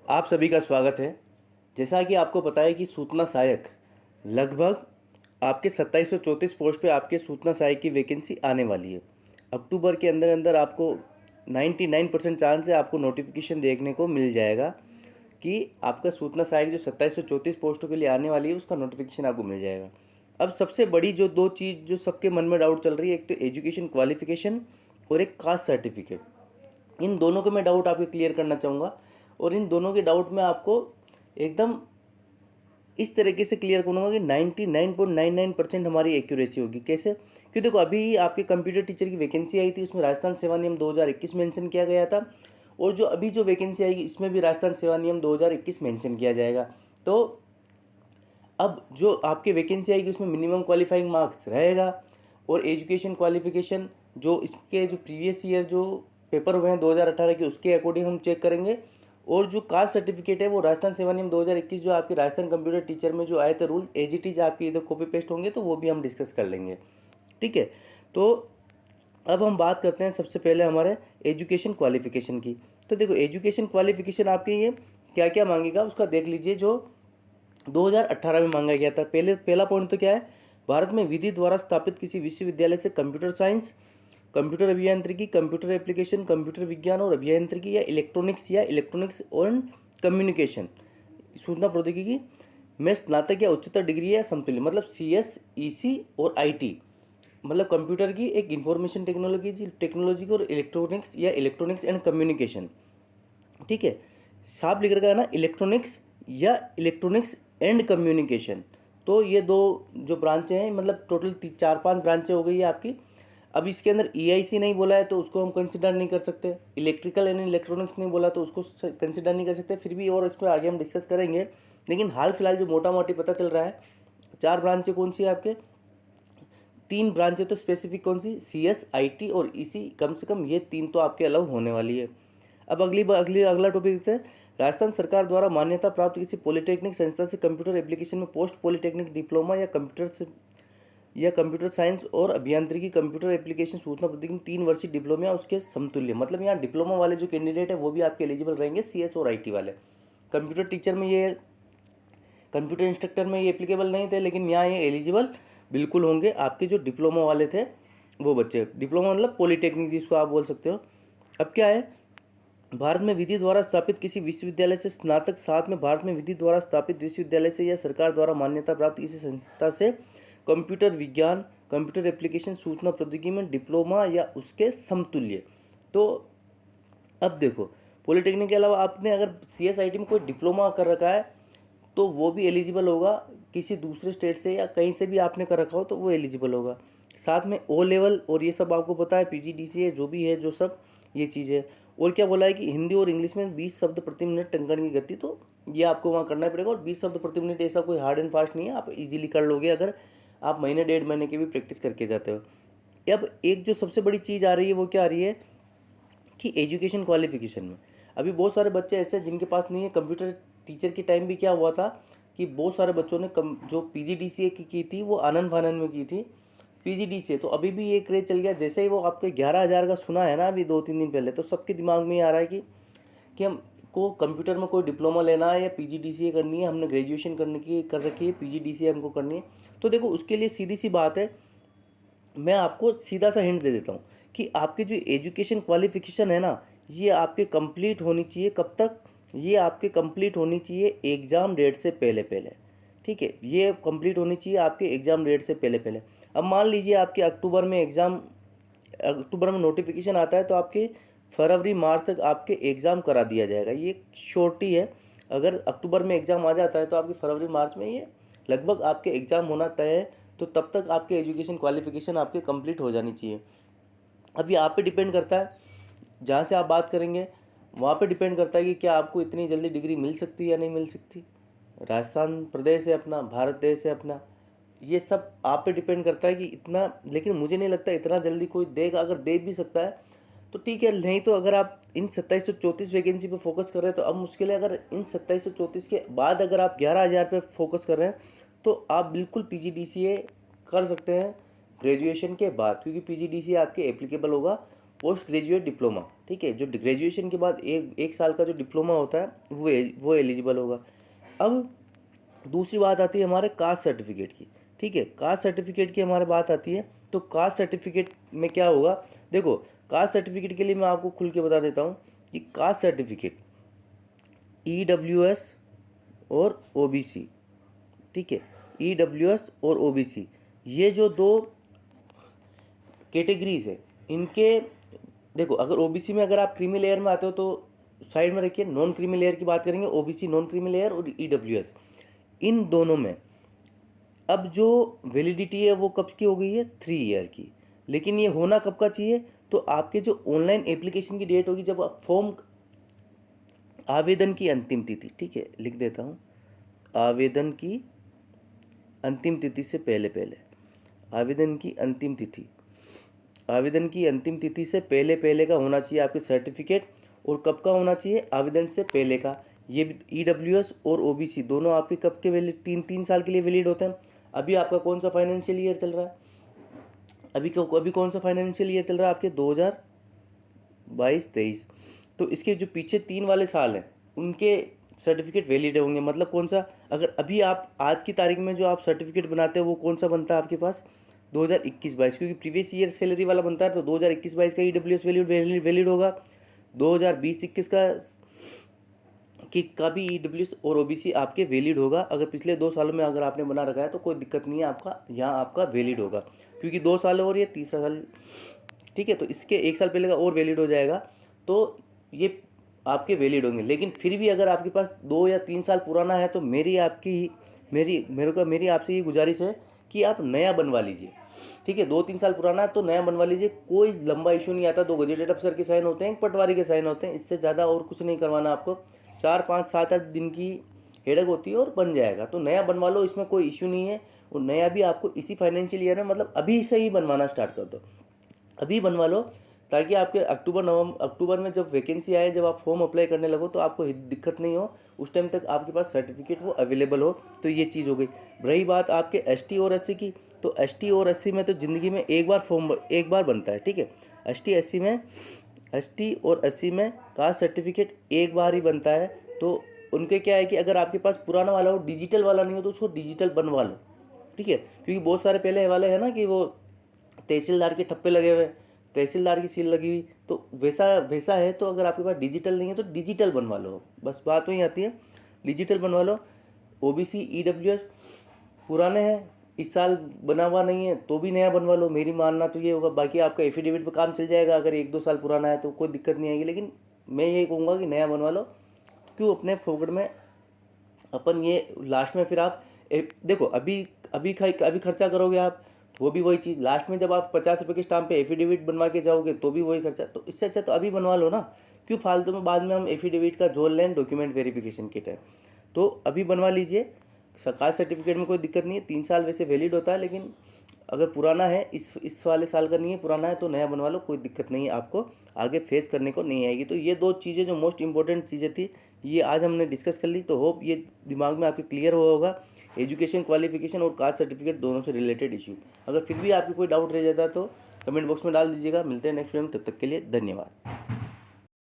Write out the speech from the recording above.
आप सभी का स्वागत है। जैसा कि आपको पता है कि सूचना सहायक लगभग आपके 2734 पोस्ट पे आपके सूचना सहायक की वैकेंसी आने वाली है। अक्टूबर के अंदर अंदर आपको 99% चांस है आपको नोटिफिकेशन देखने को मिल जाएगा कि आपका सूचना सहायक जो 2734 पोस्टों के लिए आने वाली है उसका नोटिफिकेशन आपको मिल जाएगा। अब सबसे बड़ी जो दो चीज़ जो सबके मन में डाउट चल रही है, एक तो एजुकेशन क्वालिफिकेशन और एक कास्ट सर्टिफिकेट। इन दोनों के मैं डाउट आपके क्लियर करना चाहूँगा और इन दोनों के डाउट में आपको एकदम इस तरीके से क्लियर करूँगा कि 99.99% हमारी एक्यूरेसी होगी। कैसे? क्योंकि देखो अभी आपके कंप्यूटर टीचर की वैकेंसी आई थी, उसमें राजस्थान सेवा नियम 2021 मेंशन किया गया था और जो अभी जो वैकेंसी आएगी इसमें भी राजस्थान सेवा नियम 2021 मेंशन किया जाएगा। तो अब जो आपकी वैकेंसी आएगी उसमें मिनिमम क्वालिफाइंग मार्क्स रहेगा और एजुकेशन क्वालिफिकेशन जो इसके जो प्रीवियस ईयर जो पेपर हुए हैं 2018 के उसके अकॉर्डिंग हम चेक करेंगे और जो कास्ट सर्टिफिकेट है वो राजस्थान सेवा नियम 2021 जो आपके राजस्थान कंप्यूटर टीचर में जो आए थे रूल एज इट इज आपके इधर कॉपी पेस्ट होंगे तो वो भी हम डिस्कस कर लेंगे। ठीक है, तो अब हम बात करते हैं सबसे पहले हमारे एजुकेशन क्वालिफिकेशन की। तो देखो एजुकेशन क्वालिफिकेशन आपके ये क्या क्या मांगेगा उसका देख लीजिए। जो 2018 में मांगा गया था, पहला पॉइंट तो क्या है, भारत में विधि द्वारा स्थापित किसी विश्वविद्यालय से कंप्यूटर साइंस, कंप्यूटर अभियांत्रिकी, कंप्यूटर एप्लीकेशन, कंप्यूटर विज्ञान और अभियांत्रिकी या इलेक्ट्रॉनिक्स और कम्युनिकेशन सूचना प्रौद्योगिकी में स्नातक या उच्चतर डिग्री या समतुल्य, मतलब CS, EC और IT, मतलब कंप्यूटर की एक इंफॉर्मेशन टेक्नोलॉजी और इलेक्ट्रॉनिक्स एंड कम्युनिकेशन। ठीक है, साफ लिख रखा है ना, इलेक्ट्रॉनिक्स एंड कम्युनिकेशन। तो ये दो जो ब्रांचें हैं, मतलब टोटल 4-5 ब्रांचें हो गई है आपकी। अब इसके अंदर EIC नहीं बोला है तो उसको हम कंसिडर नहीं कर सकते, इलेक्ट्रिकल एंड इलेक्ट्रॉनिक्स नहीं बोला तो उसको कंसिडर नहीं कर सकते, फिर भी और इस पर आगे हम डिस्कस करेंगे। लेकिन हाल फिलहाल जो मोटा मोटी पता चल रहा है, 4 ब्रांचें कौन सी है आपके, 3 ब्रांचें तो स्पेसिफिक कौन सी, CS, IT और EC, कम से कम ये 3 तो आपके अलाउ होने वाली है। अब अगला टॉपिक देखते हैं। राजस्थान सरकार द्वारा मान्यता प्राप्त किसी पॉलिटेक्निक संस्था से कंप्यूटर एप्लीकेशन में पोस्ट पॉलिटेक्निक डिप्लोमा या कंप्यूटर साइंस और अभियांत्रिकी कंप्यूटर एप्लीकेशन सूचना प्रौद्योगिकी 3 वर्षीय डिप्लोमा या उसके समतुल्य, मतलब यहाँ डिप्लोमा वाले जो कैंडिडेट है वो भी आपके एलिजिबल रहेंगे, CS और IT वाले। कंप्यूटर टीचर में ये, कंप्यूटर इंस्ट्रक्टर में ये एप्लीकेबल नहीं थे, लेकिन यहाँ ये एलिजिबल बिल्कुल होंगे आपके जो डिप्लोमा वाले थे वो बच्चे। डिप्लोमा मतलब पॉलिटेक्निक जिसको आप बोल सकते हो। अब क्या है, भारत में विधि द्वारा स्थापित किसी विश्वविद्यालय से स्नातक, साथ में भारत में विधि द्वारा स्थापित विश्वविद्यालय से या सरकार द्वारा मान्यता प्राप्त किसी संस्था से कंप्यूटर विज्ञान, कंप्यूटर एप्लीकेशन सूचना प्रौद्योगिकी में डिप्लोमा या उसके समतुल्य। तो अब देखो, पॉलिटेक्निक के अलावा आपने अगर CSIT में कोई डिप्लोमा कर रखा है तो वो भी एलिजिबल होगा, किसी दूसरे स्टेट से या कहीं से भी आपने कर रखा हो तो वो एलिजिबल होगा। साथ में O लेवल और ये सब आपको पता है, PGDCA जो भी है, जो सब ये चीज़ें। और क्या बोला है कि हिंदी और इंग्लिश में 20 शब्द प्रति मिनट टंकण की गति, तो ये आपको वहाँ करना पड़ेगा। और 20 शब्द प्रति मिनट ऐसा कोई हार्ड एंड फास्ट नहीं है, आप इजीली कर लोगे अगर आप महीने 1.5 महीने की भी प्रैक्टिस करके जाते हो। अब एक जो सबसे बड़ी चीज़ आ रही है वो क्या आ रही है कि एजुकेशन क्वालिफिकेशन में अभी बहुत सारे बच्चे ऐसे हैं जिनके पास नहीं है। कंप्यूटर टीचर के टाइम भी क्या हुआ था कि बहुत सारे बच्चों ने जो PGDCA की थी वो आनंद फानन में की थी PGDCA। तो अभी भी ये क्रेज चल गया, जैसे ही वो आपके 11,000 का सुना है ना अभी 2-3 दिन पहले, तो सबके दिमाग में ये आ रहा है कि हम को कंप्यूटर में कोई डिप्लोमा लेना है या PGDCA करनी है, हमने ग्रेजुएशन करने की कर रखी है, PGDCA हमको करनी है। तो देखो उसके लिए सीधी सी बात है, मैं आपको सीधा सा हिंट दे देता हूँ कि आपकी जो एजुकेशन क्वालिफिकेशन है ना, ये आपके कंप्लीट होनी चाहिए। कब तक? ये आपके कंप्लीट होनी चाहिए एग्ज़ाम डेट से पहले पहले। ठीक है, ये कंप्लीट होनी चाहिए आपके एग्ज़ाम डेट से पहले पहले। अब मान लीजिए आपके अक्टूबर में नोटिफिकेशन आता है तो आपके फरवरी मार्च तक आपके एग्ज़ाम करा दिया जाएगा। ये श्योरिटी है, अगर अक्टूबर में एग्ज़ाम आ जाता है तो आपके फरवरी मार्च में ये लगभग आपके एग्ज़ाम होना तय है। तो तब तक आपके एजुकेशन क्वालिफिकेशन आपके कंप्लीट हो जानी चाहिए। अब ये आप पे डिपेंड करता है, जहाँ से आप बात करेंगे वहाँ पे डिपेंड करता है कि क्या आपको इतनी जल्दी डिग्री मिल सकती है या नहीं मिल सकती। राजस्थान प्रदेश है अपना, भारत देश है अपना, ये सब आप पे डिपेंड करता है कि इतना, लेकिन मुझे नहीं लगता इतना जल्दी कोई देगा। अगर दे भी सकता है तो ठीक है, नहीं तो अगर आप इन 2734 वैकेंसी पे फोकस कर रहे हैं तो अब मुश्किल है। अगर इन 2734 के बाद अगर आप 11,000 पे फोकस कर रहे हैं तो आप बिल्कुल PGDCA कर सकते हैं ग्रेजुएशन के बाद, क्योंकि PGDCA आपके एप्लीकेबल होगा पोस्ट ग्रेजुएट डिप्लोमा। ठीक है। जो ग्रेजुएशन के बाद एक साल का जो डिप्लोमा होता है वो एलिजिबल होगा। अब दूसरी बात आती है हमारे कास्ट सर्टिफिकेट की, ठीक है। कास्ट सर्टिफिकेट की हमारे बात आती है, तो कास्ट सर्टिफिकेट में क्या होगा, देखो कास्ट सर्टिफिकेट के लिए मैं आपको खुल के बता देता हूँ कि कास्ट सर्टिफिकेट EWS और OBC, ठीक है, EWS और OBC, ये जो दो कैटेगरीज है, इनके देखो अगर OBC में अगर आप क्रीमी लेयर में आते हो तो साइड में रखिए, नॉन क्रीमी लेयर की बात करेंगे, OBC नॉन क्रीमी लेयर और EWS, इन दोनों में अब जो वैलिडिटी है वो कब की हो गई है, 3 ईयर की। लेकिन ये होना कब का चाहिए, तो आपके जो ऑनलाइन एप्लीकेशन की डेट होगी, जब आप फॉर्म आवेदन की अंतिम तिथि, ठीक है लिख देता हूँ, आवेदन की अंतिम तिथि से पहले पहले, आवेदन की अंतिम तिथि, आवेदन की अंतिम तिथि से पहले पहले का होना चाहिए आपके सर्टिफिकेट। और कब का होना चाहिए, आवेदन से पहले का। ये EWS और OBC दोनों आपके कब के वैलिड, 3 साल के लिए वैलिड होते हैं। अभी आपका कौन सा फाइनेंशियल ईयर चल रहा है, अभी कौन सा फाइनेंशियल ईयर चल रहा है आपके 2022-23, तो इसके जो पीछे 3 वाले साल हैं उनके सर्टिफिकेट वैलिड होंगे। मतलब कौन सा, अगर अभी आप आज की तारीख में जो आप सर्टिफिकेट बनाते हो वो कौन सा बनता है आपके पास, 2021-22, क्योंकि प्रीवियस ईयर सैलरी वाला बनता है, तो 2021-22 का EWS वैलिड होगा, 2020-21 का भी EWS और OBC आपके वैलिड होगा। अगर पिछले 2 सालों में अगर आपने बना रखा है तो कोई दिक्कत नहीं है, आपका यहाँ आपका वैलिड होगा, क्योंकि 2 साल और ये तीसरा साल, ठीक है। तो इसके 1 साल पहले का और वैलिड हो जाएगा, तो ये आपके वैलिड होंगे। लेकिन फिर भी अगर आपके पास 2 या 3 साल पुराना है तो मेरी आपसे ये गुजारिश है कि आप नया बनवा लीजिए, ठीक है। 2-3 साल पुराना है तो नया बनवा लीजिए, कोई लंबा इशू नहीं आता। 2 गजेटेड अफसर के साइन होते हैं, पटवारी के साइन होते हैं, इससे ज़्यादा और कुछ नहीं करवाना आपको। 4-5-7-8 दिन की हेडक होती है और बन जाएगा। तो नया बनवा लो, इसमें कोई इशू नहीं है। और नया भी आपको इसी फाइनेंशियल ईयर में, मतलब अभी से ही बनवाना स्टार्ट कर दो, अभी बनवा लो, ताकि आपके अक्टूबर में जब वैकेंसी आए, जब आप फॉर्म अप्लाई करने लगो तो आपको दिक्कत नहीं हो, उस टाइम तक आपके पास सर्टिफिकेट वो अवेलेबल हो। तो ये चीज़ हो गई। रही बात आपके ST और SC की, तो ST और SC में तो ज़िंदगी में एक बार बनता है, ठीक है। ST और SC में कास्ट सर्टिफिकेट एक बार ही बनता है। तो उनके क्या है कि अगर आपके पास पुराना वाला हो, डिजिटल वाला नहीं हो, तो उसको डिजिटल बनवा लो, ठीक है। क्योंकि बहुत सारे पहले वाले हैं ना कि वो तहसीलदार के ठप्पे लगे हुए, तहसीलदार की सील लगी हुई, तो वैसा है। तो अगर आपके पास डिजिटल नहीं है तो डिजिटल बनवा लो, बस बात वही आती है, डिजिटल बनवा लो। OBC EWS पुराने हैं, इस साल बना हुआ नहीं है तो भी नया बनवा लो, मेरी मानना तो ये होगा। बाकी आपका एफिडेविट पे काम चल जाएगा, अगर 1-2 साल पुराना है तो कोई दिक्कत नहीं आएगी। लेकिन मैं यही कहूँगा कि नया बनवा लो, क्यों अपने फोकट में अपन ये लास्ट में फिर आप देखो अभी खर्चा करोगे आप, वो भी वही चीज़। लास्ट में जब आप 50 रुपये के स्टाम्प पे एफिडेविट बनवा के जाओगे तो भी वही खर्चा। तो इससे अच्छा तो अभी बनवा लो ना, क्यों फालतू में बाद में हम एफिडेविट का जोड़ लें डॉक्यूमेंट वेरिफिकेशन के टाइम। तो अभी बनवा लीजिए, कास्ट सर्टिफिकेट में कोई दिक्कत नहीं है, 3 साल वैसे वैलिड होता है। लेकिन अगर पुराना है, इस वाले साल का नहीं है, पुराना है तो नया बनवा लो, कोई दिक्कत नहीं है, आपको आगे फेस करने को नहीं आएगी। तो ये 2 चीज़ें जो मोस्ट इंपॉर्टेंट चीज़ें थी, ये आज हमने डिस्कस कर ली। तो होप ये दिमाग में आपके क्लियर हुआ होगा, एजुकेशन क्वालिफिकेशन और कास्ट सर्टिफिकेट दोनों से रिलेटेड इशू। अगर फिर भी आपको कोई डाउट रह जाता है तो कमेंट बॉक्स में डाल दीजिएगा। मिलते हैं नेक्स्ट वीडियो में, तब तक के लिए धन्यवाद।